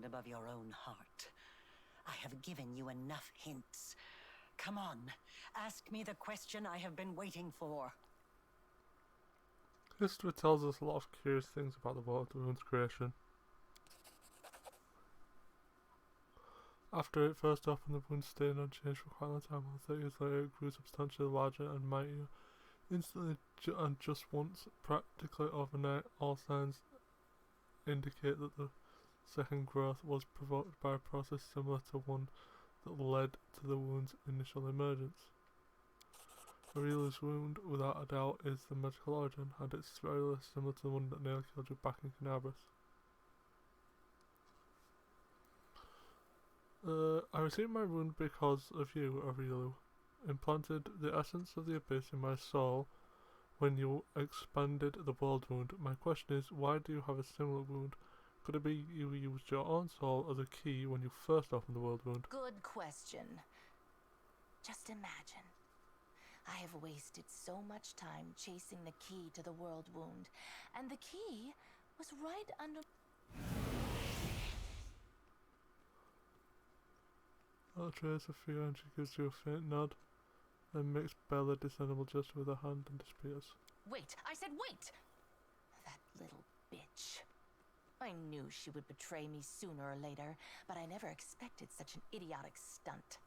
above your own heart. I have given you enough hints. Come on, ask me the question I have been waiting for. History tells us a lot of curious things about the World Wound's creation. After it first opened, the wound stayed unchanged for quite a long time. 30 years later, it grew substantially larger and mightier. Instantly and just once, practically overnight, all signs indicate that the second growth was provoked by a process similar to one that led to the wound's initial emergence. Aurelia's wound, without a doubt, is the magical origin, and it's very similar to the one that nearly killed you back in Canabras. I received my wound because of you, Aurelio. Implanted the essence of the abyss in my soul when you expanded the world wound. My question is, why do you have a similar wound? Could it be you used your own soul as a key when you first opened the world wound? Good question. Just imagine. I have wasted so much time chasing the key to the world wound, and the key was right under... I'll trace a figure and she gives you a faint nod, then makes barely a discernible gesture with her hand and disappears. Wait! I said wait! That little bitch. I knew she would betray me sooner or later, but I never expected such an idiotic stunt.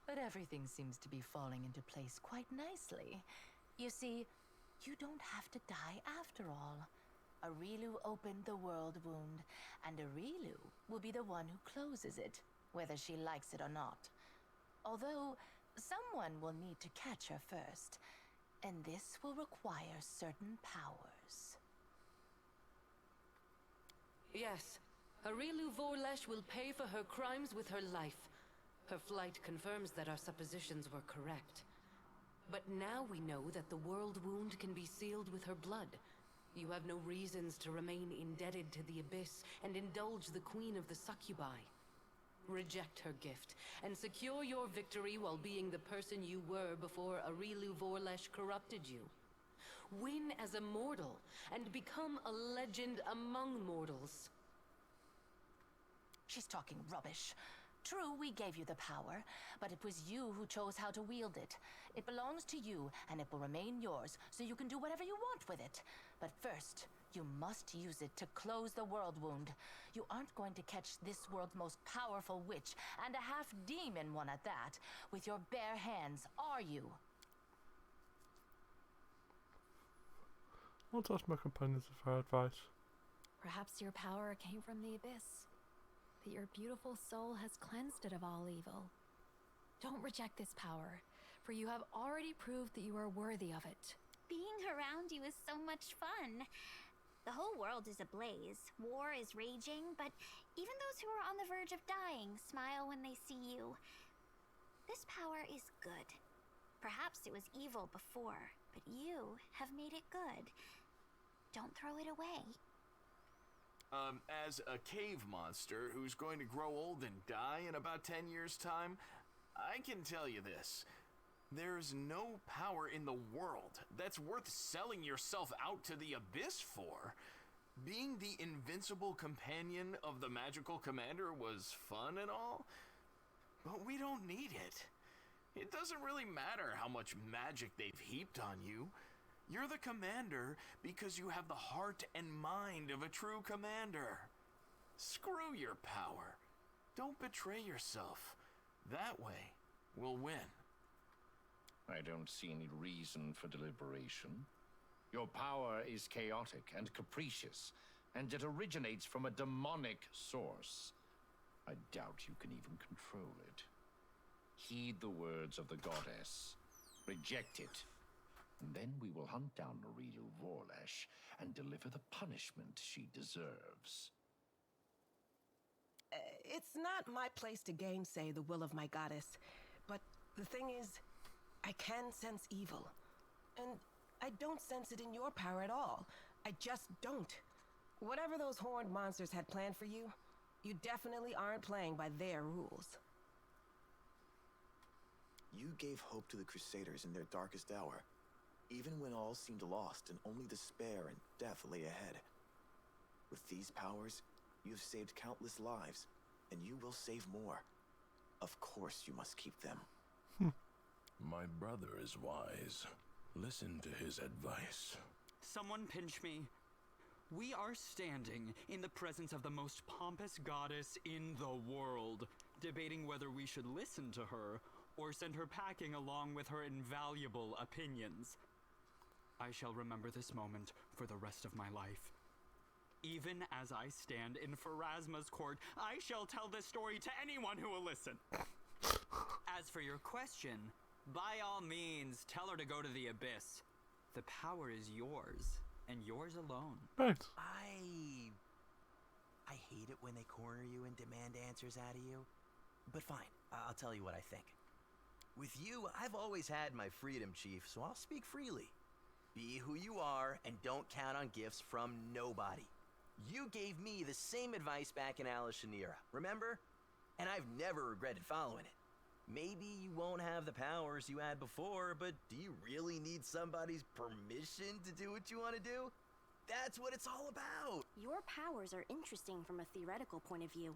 But everything seems to be falling into place quite nicely. You see, you don't have to die after all. Aureliu opened the world wound, and Aureliu will be the one who closes it, whether she likes it or not. Although, someone will need to catch her first, and this will require certain powers. Yes, Aureliu Vorlesh will pay for her crimes with her life. Her flight confirms that our suppositions were correct. But now we know that the world wound can be sealed with her blood. You have no reasons to remain indebted to the Abyss and indulge the Queen of the Succubi. Reject her gift, and secure your victory while being the person you were before Aureliu Vorlesh corrupted you. Win as a mortal, and become a legend among mortals. She's talking rubbish. True, we gave you the power, but it was you who chose how to wield it. It belongs to you, and it will remain yours, so you can do whatever you want with it. But first, you must use it to close the world wound. You aren't going to catch this world's most powerful witch, and a half-demon one at that, with your bare hands, are you? I won't ask my companions for advice. Perhaps your power came from the Abyss, that your beautiful soul has cleansed it of all evil. Don't reject this power, for you have already proved that you are worthy of it. Being around you is so much fun. The whole world is ablaze. War is raging, but even those who are on the verge of dying smile when they see you. This power is good. Perhaps it was evil before, but you have made it good. Don't throw it away. As a cave monster who's going to grow old and die in about 10 years' time, I can tell you this. There's no power in the world that's worth selling yourself out to the Abyss for. Being the invincible companion of the magical commander was fun and all, but we don't need it. It doesn't really matter how much magic they've heaped on you. You're the commander because you have the heart and mind of a true commander. Screw your power. Don't betray yourself. That way, we'll win. I don't see any reason for deliberation. Your power is chaotic and capricious, and it originates from a demonic source. I doubt you can even control it. Heed the words of the goddess. Reject it. And then we will hunt down Aureliu Vorlesh and deliver the punishment she deserves. It's not my place to gainsay the will of my goddess, but the thing is, I can sense evil. And I don't sense it in your power at all. I just don't. Whatever those horned monsters had planned for you, you definitely aren't playing by their rules. You gave hope to the Crusaders in their darkest hour, even when all seemed lost and only despair and death lay ahead. With these powers, you have saved countless lives, and you will save more. Of course you must keep them. My brother is wise. Listen to his advice. Someone pinch me. We are standing in the presence of the most pompous goddess in the world, debating whether we should listen to her or send her packing along with her invaluable opinions. I shall remember this moment for the rest of my life. Even as I stand in Pharasma's court, I shall tell this story to anyone who will listen. As for your question, by all means, tell her to go to the abyss. The power is yours, and yours alone. Right. I hate it when they corner you and demand answers out of you. But fine, I'll tell you what I think. With you, I've always had my freedom, Chief, so I'll speak freely. Be who you are, and don't count on gifts from nobody. You gave me the same advice back in Alishanira, remember? And I've never regretted following it. Maybe you won't have the powers you had before, but do you really need somebody's permission to do what you want to do? That's what it's all about! Your powers are interesting from a theoretical point of view.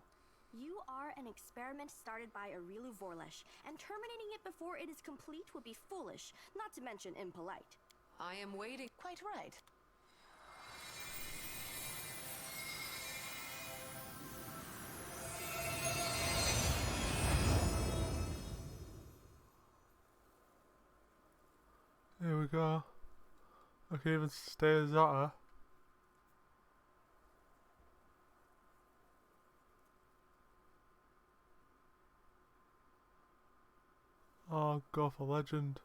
You are an experiment started by Arilu Vorlesh, and terminating it before it is complete would be foolish, not to mention impolite. I am waiting. Quite right. Here we go. I can even stay as Zata. Oh, go for legend.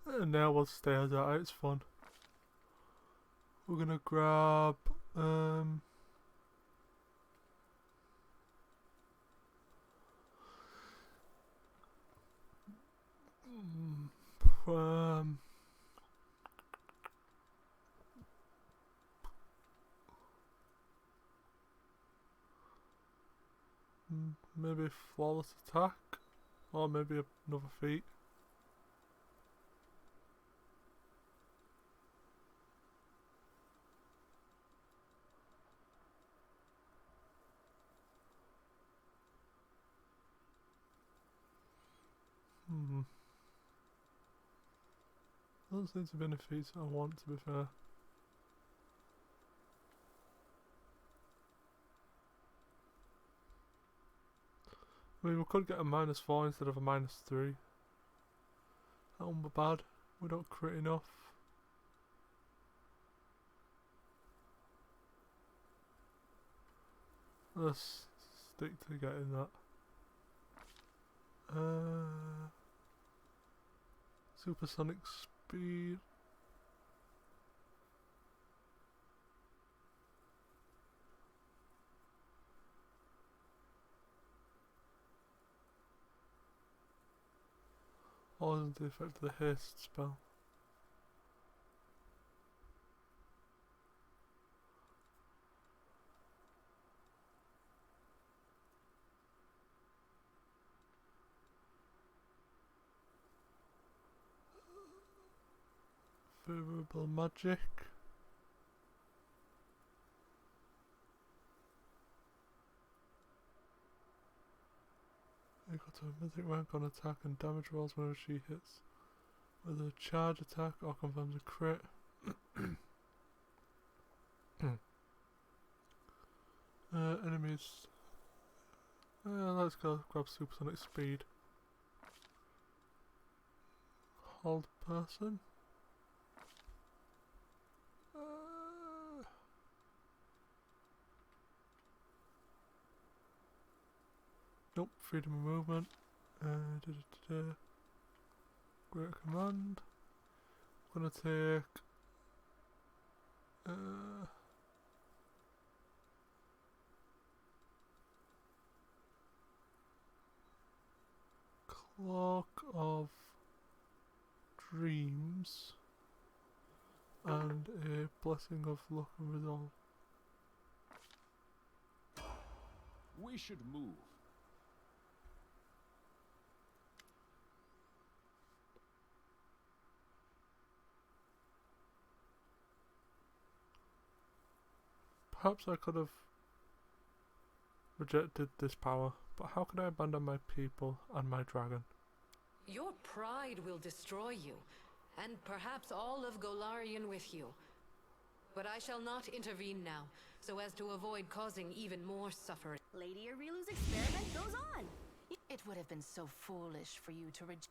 And now we'll stay as Zata, it's fun. We're gonna grab um, maybe flawless attack, or maybe another feat. Doesn't seem to be any feats I want, to be fair. I mean, we could get a -4 instead of a -3. That wouldn't be bad. We don't crit enough. Let's stick to getting that. Supersonic speed. Or isn't the effect of the haste spell? Favorable magic. Equal to a mythic rank on attack and damage rolls whenever she hits. Whether a charge attack or confirms a crit. Enemies. Let's go grab supersonic speed. Hold person. Nope, freedom of movement. Great command. I'm gonna take Cloak of Dreams and a Blessing of Luck and Resolve. We should move. Perhaps I could have rejected this power, but how could I abandon my people and my dragon? Your pride will destroy you, and perhaps all of Golarion with you. But I shall not intervene now, so as to avoid causing even more suffering. Lady Arilu's experiment goes on. It would have been so foolish for you to reject.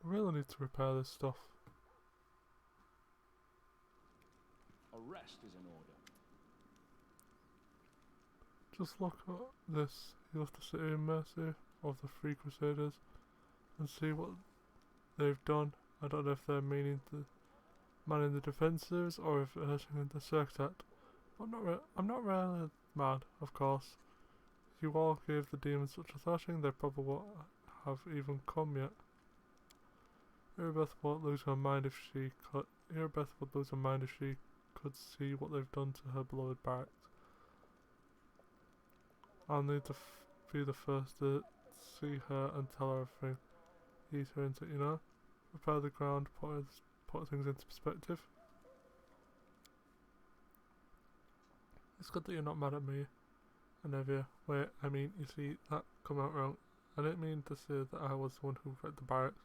I really need to repair this stuff. Arrest is in order. Just look at this. You left the city in mercy of the Three Crusaders and see what they've done. I don't know if they're meaning to manning the defences or if they're hurting the circuit. I'm not really mad, of course. You all gave the demons such a thrashing, they probably won't have even come yet. Erebeth won't lose her mind if she could. Erebeth would lose her mind if she could see what they've done to her beloved barracks. I'll need to be the first to see her and tell her everything. Ease her into it, you know. Repair the ground, put things into perspective. It's good that you're not mad at me, Anevia. Wait, I mean, you see, that come out wrong. I didn't mean to say that I was the one who wrecked the barracks.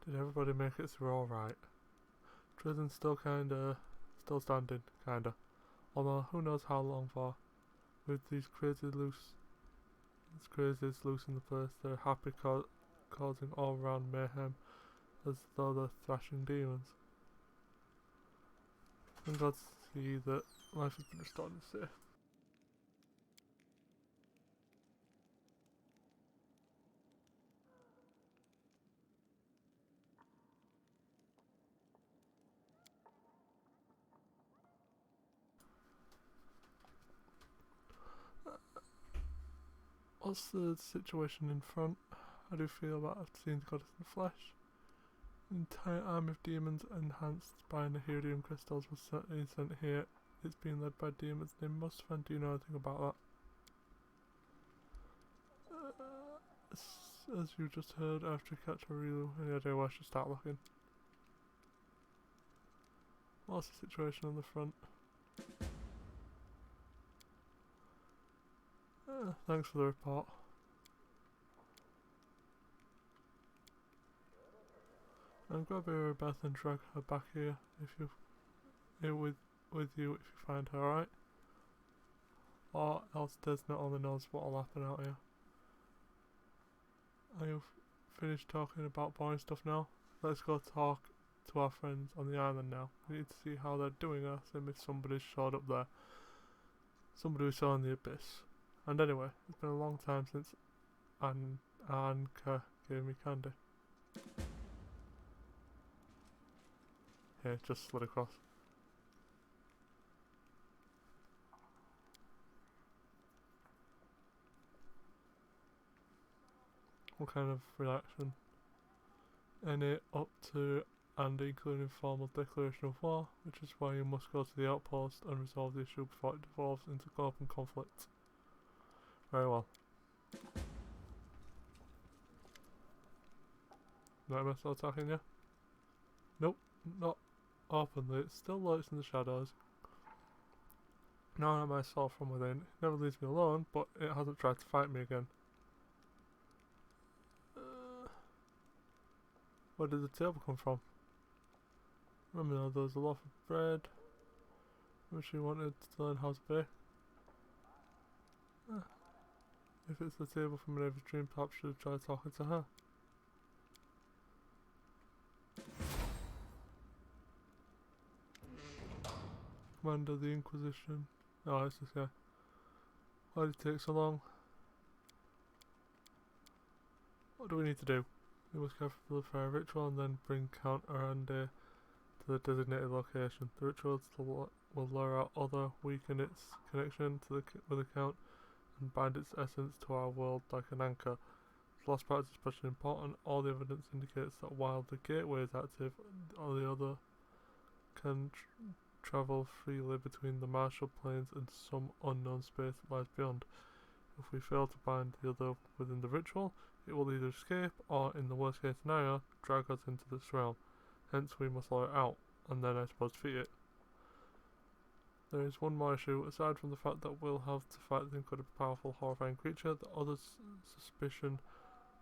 Did everybody make it through alright? Prison's still standing, kinda. Although, who knows how long for. With these crazies loose in the place, they're happy causing all round mayhem, as though they're thrashing demons. I'm glad to see that life has been restored in the city. What's the situation in front? How do you feel about seeing the goddess in the flesh? An entire army of demons enhanced by Nehirium crystals was certainly sent here. It's being led by demons named Mustafan. Do you know anything about that? As you just heard, after you catch Arilu, any idea where I should start looking? What's the situation on the front? Thanks for the report. I'm glad we were Beth and drag her back here if you with you if you find her, alright? Or else Des not only knows what'll happen out here. Are you finished talking about boring stuff now? Let's go talk to our friends on the island now. We need to see how they're doing us and if somebody showed up there. Somebody we saw in the abyss. And anyway, it's been a long time since Anka gave me candy. Here, just slid across. What kind of reaction? Any up to and including formal declaration of war, which is why you must go to the outpost and resolve the issue before it devolves into open conflict. Very well. Nightmare still attacking you? Nope, not openly. It still lurks in the shadows. Now I saw from within. It never leaves me alone, but it hasn't tried to fight me again. Where did the table come from? Remember now, there was a loaf of bread, which she wanted to learn how to bake. If it's the table from an every dream, perhaps I should try talking to her. Commander of the Inquisition. Oh, it's this guy. Why did it take so long? What do we need to do? We must carefully prepare a ritual and then bring Count Arande to the designated location. The ritual will lure out other, weaken its connection to with the Count, and bind its essence to our world like an anchor. The last part is especially important. All the evidence indicates that while the gateway is active, all the other can travel freely between the martial planes and some unknown space that lies beyond. If we fail to bind the other within the ritual, it will either escape or, in the worst case scenario, drag us into this realm. Hence we must lure it out, and then I suppose defeat it. There is one more issue. Aside from the fact that we'll have to fight the incredibly powerful, horrifying creature, the other suspicion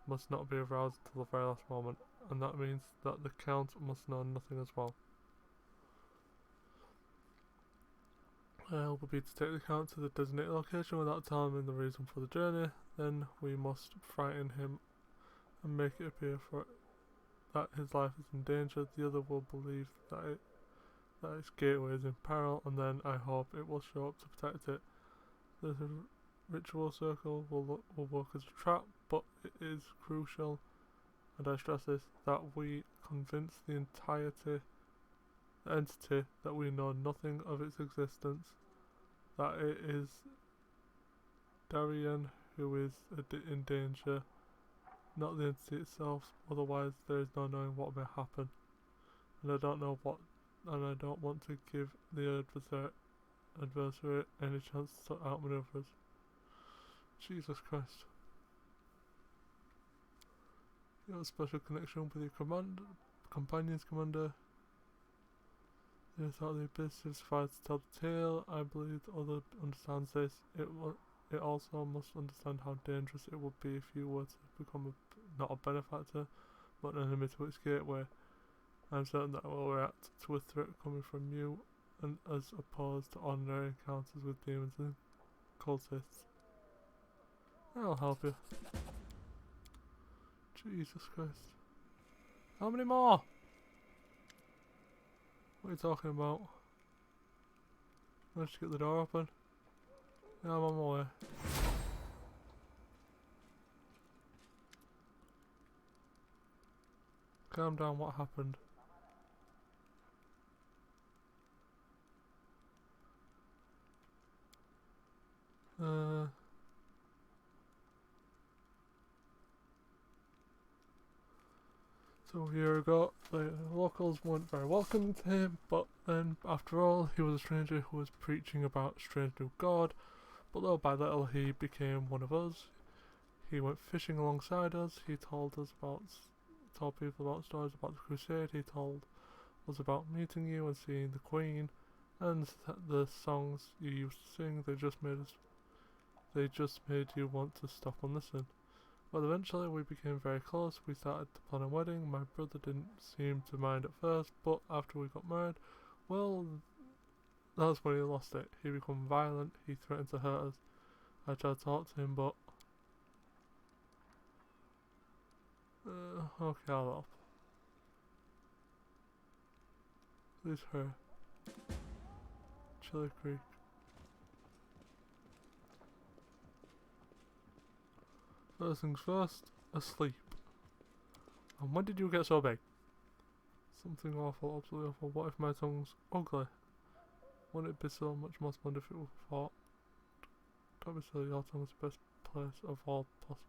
must not be aroused until the very last moment, and that means that the Count must know nothing as well. Our help will be to take the Count to the designated location without telling him the reason for the journey. Then we must frighten him and make it appear that his life is in danger. The other will believe that its gateway is in peril, and then I hope it will show up to protect it. The ritual circle will work as a trap, but it is crucial, and I stress this, that we convince the entity that we know nothing of its existence, that it is Darien who is in danger, not the entity itself, otherwise there is no knowing what may happen. And I don't want to give the adversary any chance to outmaneuver us. Jesus Christ. You have a special connection with your companions, Commander. They thought the Abyss is survived to tell the tale. I believe the other understands this. It also must understand how dangerous it would be if you were to become not a benefactor, but an enemy to its gateway. I am certain that I will react to a threat coming from you, and as opposed to ordinary encounters with demons and cultists. I'll help you. Jesus Christ. How many more? What are you talking about? Managed to get the door open. Yeah, I'm on my way. Calm down, what happened? So a year ago, the locals weren't very welcoming to him, but then, after all, he was a stranger who was preaching about a strange new god, but little by little he became one of us. He went fishing alongside us, he told people about stories about the crusade, he told us about meeting you and seeing the Queen, and the songs you used to sing, they just made you want to stop and listen. Well, eventually we became very close, we started to plan a wedding. My brother didn't seem to mind at first, but after we got married, well, that's when he lost it. He became violent, he threatened to hurt us. I tried to talk to him, but... okay, I'll help. Who's her? Chiller Creek. First things first, asleep. And when did you get so big? Something awful, absolutely awful. What if my tongue's ugly? Wouldn't it be so much more splendid if it were thought? Don't be silly, your tongue's the best place of all possible.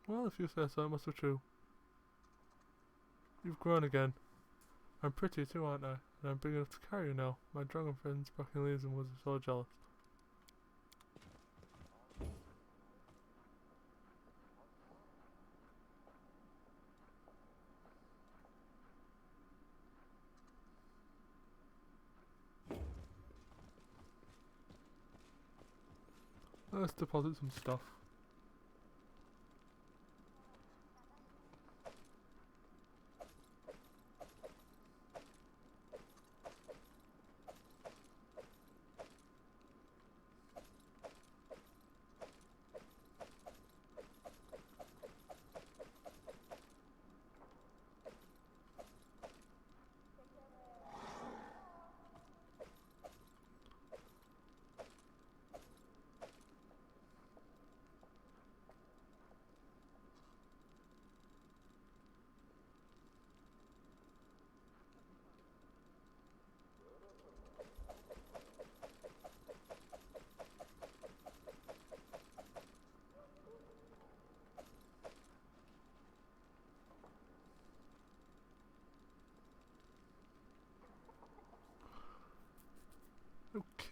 Well, if you say so, it must be true. You've grown again. I'm pretty too, aren't I? And I'm big enough to carry you now. My dragon friends back in Elysium was so jealous. Let's deposit some stuff.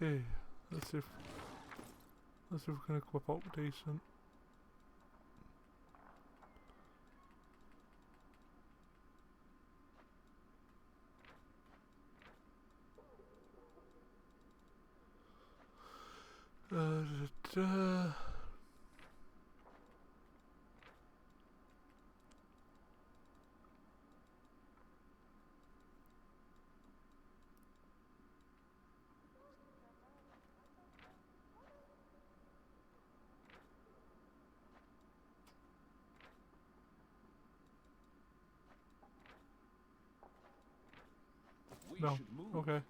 Okay, let's see if we can equip up decent. No. Okay.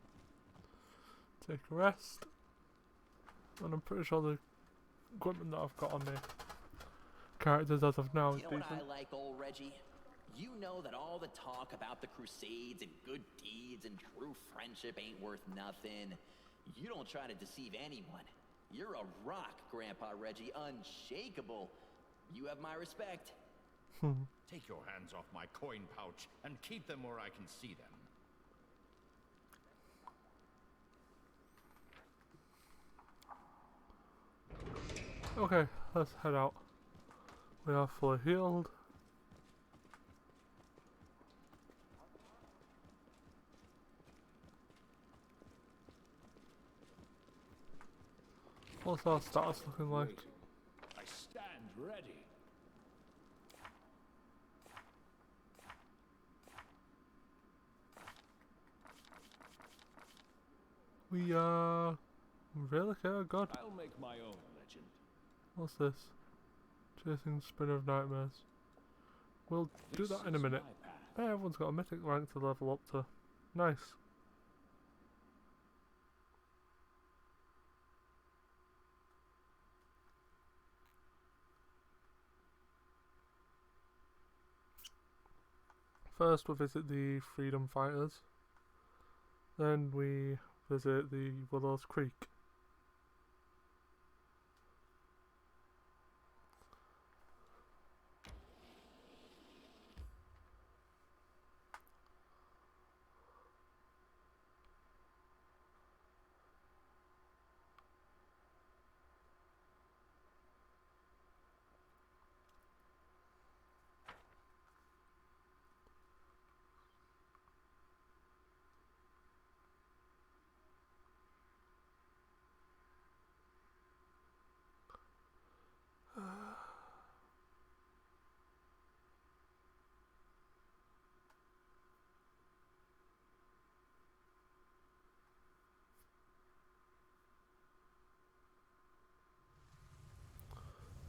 Take a rest. And I'm pretty sure the equipment that I've got on the characters as of now is You know decent. what I like, old Reggie? You know that all the talk about the Crusades and good deeds and true friendship ain't worth nothing. You don't try to deceive anyone. You're a rock, Grandpa Reggie, unshakable. You have my respect. Take your hands off my coin pouch and keep them where I can see them. Okay, let's head out. We are fully healed. What's our status looking like? I stand ready. We are really good. I'll make my own legend. What's this? Chasing Spinner of Nightmares. We'll do that in a minute. Hey, everyone's got a mythic rank to level up to. Nice. First we visit the Freedom Fighters. Then we visit the Willows Creek.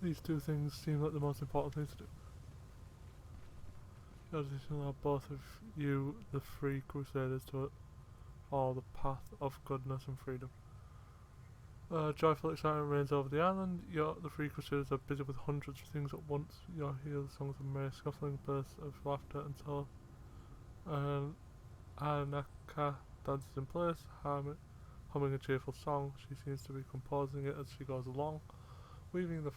These two things seem like the most important things to do. You allow both of you, the free crusaders, to follow the path of goodness and freedom. Joyful excitement reigns over the island. The free crusaders are busy with hundreds of things at once. You hear the songs of merry scuffling, bursts of laughter until Anaka dances in place, humming a cheerful song. She seems to be composing it as she goes along. Weaving the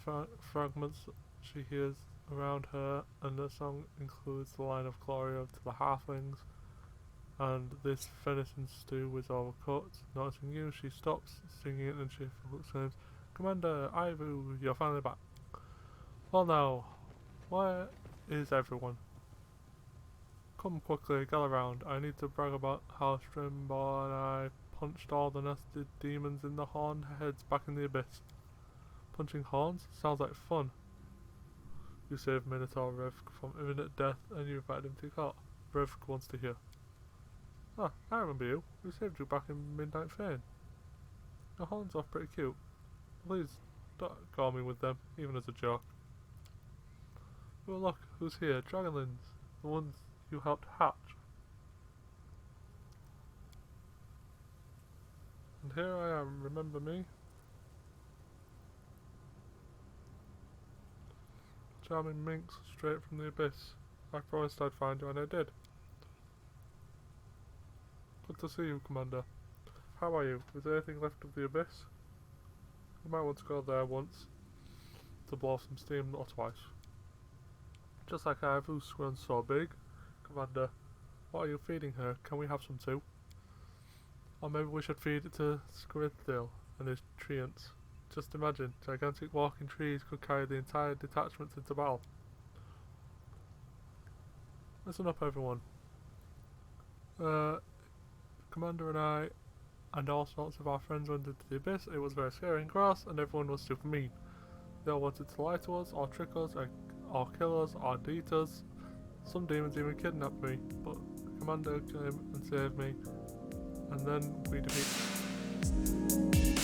fragments she hears around her, and the song includes the line of glory to the halflings. And this venison stew was overcooked. Noticing you, she stops singing it and she exclaims, "Commander, Ivu, you're finally back. Well now, where is everyone? Come quickly, gather round. I need to brag about how Strimbo and I punched all the nested demons in the horned heads back in the abyss." Punching horns? Sounds like fun. You saved Minotaur Revk from imminent death and you invited him to court. Revk wants to hear. Ah, I remember you. We saved you back in Midnight Fane. Your horns are pretty cute. Please, don't call me with them, even as a joke. Oh look, who's here? Dragonlins. The ones you helped hatch. And here I am, remember me? Charming minx, straight from the abyss. I promised I'd find you and I did. Good to see you, Commander. How are you? Is there anything left of the abyss? You might want to go there once to blow some steam, or twice. Just like Ivu's grown so big. Commander, what are you feeding her? Can we have some too? Or maybe we should feed it to Squidtail and his treants. Just imagine, gigantic walking trees could carry the entire detachments into battle. Listen up, everyone. Commander and I and all sorts of our friends went into the abyss. It was very scary and gross, and everyone was super mean. They all wanted to lie to us, or trick us, or kill us, or eat us. Some demons even kidnapped me, but the Commander came and saved me, and then we defeated.